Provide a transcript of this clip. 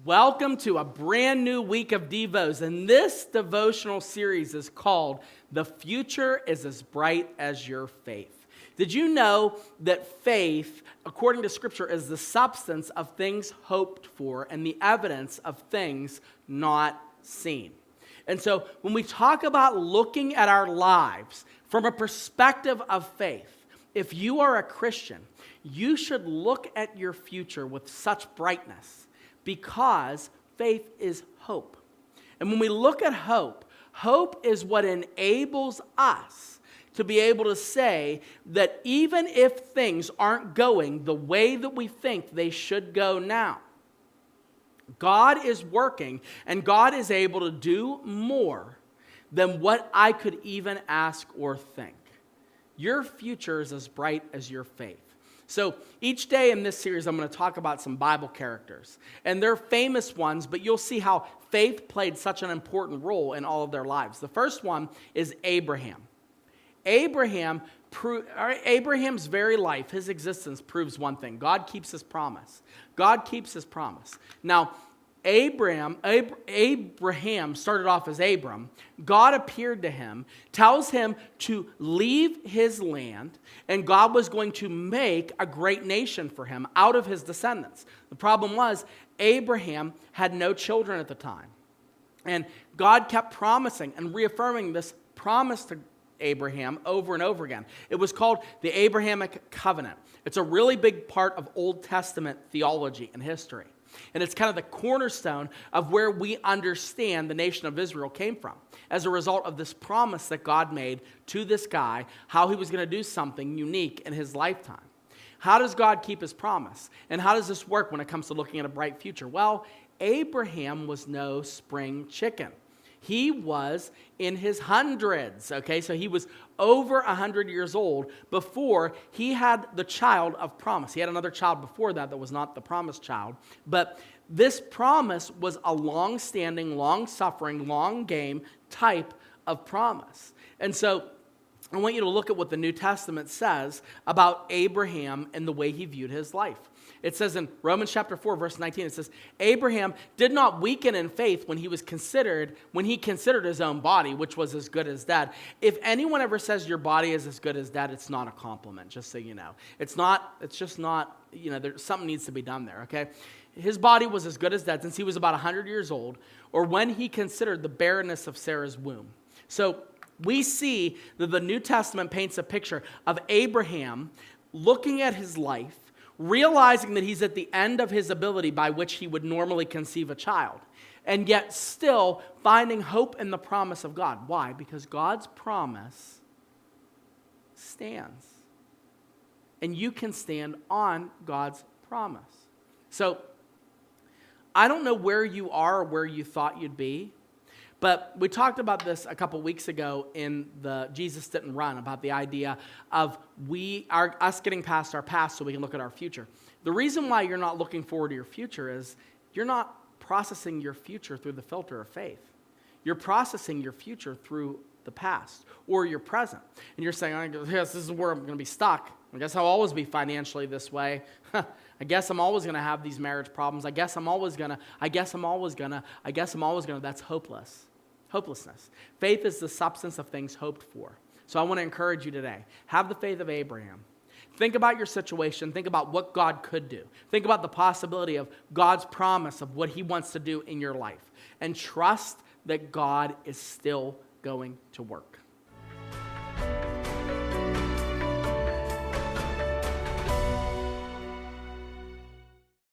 Welcome to a brand new week of Devos, and this devotional series is called The Future is as Bright as Your Faith. Did you know that faith, according to Scripture, is the substance of things hoped for and the evidence of things not seen? And so when we talk about looking at our lives from a perspective of faith, if you are a Christian, you should look at your future with such brightness, because faith is hope. And when we look at hope, hope is what enables us to be able to say that even if things aren't going the way that we think they should go now, God is working and God is able to do more than what I could even ask or think. Your future is as bright as your faith. So each day in this series, I'm going to talk about some Bible characters. And they're famous ones, but you'll see how faith played such an important role in all of their lives. The first one is Abraham. Abraham's very life, his existence, proves one thing. God keeps his promise. God keeps his promise. Now, Abraham started off as Abram. God appeared to him, tells him to leave his land, and God was going to make a great nation for him out of his descendants. The problem was, Abraham had no children at the time. And God kept promising and reaffirming this promise to Abraham over and over again. It was called the Abrahamic covenant. It's a really big part of Old Testament theology and history. And it's kind of the cornerstone of where we understand the nation of Israel came from, as a result of this promise that God made to this guy, how he was going to do something unique in his lifetime. How does God keep his promise? And how does this work when it comes to looking at a bright future? Well, Abraham was no spring chicken. He was in his hundreds, okay? So he was over 100 years old before he had the child of promise. He had another child before that was not the promised child. But this promise was a long-standing, long-suffering, long-game type of promise. And so I want you to look at what the New Testament says about Abraham and the way he viewed his life. It says in Romans chapter 4, verse 19, it says, Abraham did not weaken in faith when he considered his own body, which was as good as dead. If anyone ever says your body is as good as dead, it's not a compliment, just so you know. It's just not, something needs to be done there, okay? His body was as good as dead since he was about 100 years old, or when he considered the barrenness of Sarah's womb. So we see that the New Testament paints a picture of Abraham looking at his life, realizing that he's at the end of his ability by which he would normally conceive a child, and yet still finding hope in the promise of God. Why? Because God's promise stands. And you can stand on God's promise. So, I don't know where you are or where you thought you'd be, but we talked about this a couple weeks ago in the Jesus Didn't Run, about the idea of us getting past our past so we can look at our future. The reason why you're not looking forward to your future is you're not processing your future through the filter of faith. You're processing your future through the past or your present. And you're saying, yes, this is where I'm going to be stuck. I guess I'll always be financially this way. I guess I'm always going to have these marriage problems. I guess I'm always going to. That's hopeless. Hopelessness. Faith is the substance of things hoped for. So I want to encourage you today. Have the faith of Abraham. Think about your situation. Think about what God could do. Think about the possibility of God's promise of what he wants to do in your life. And trust that God is still going to work.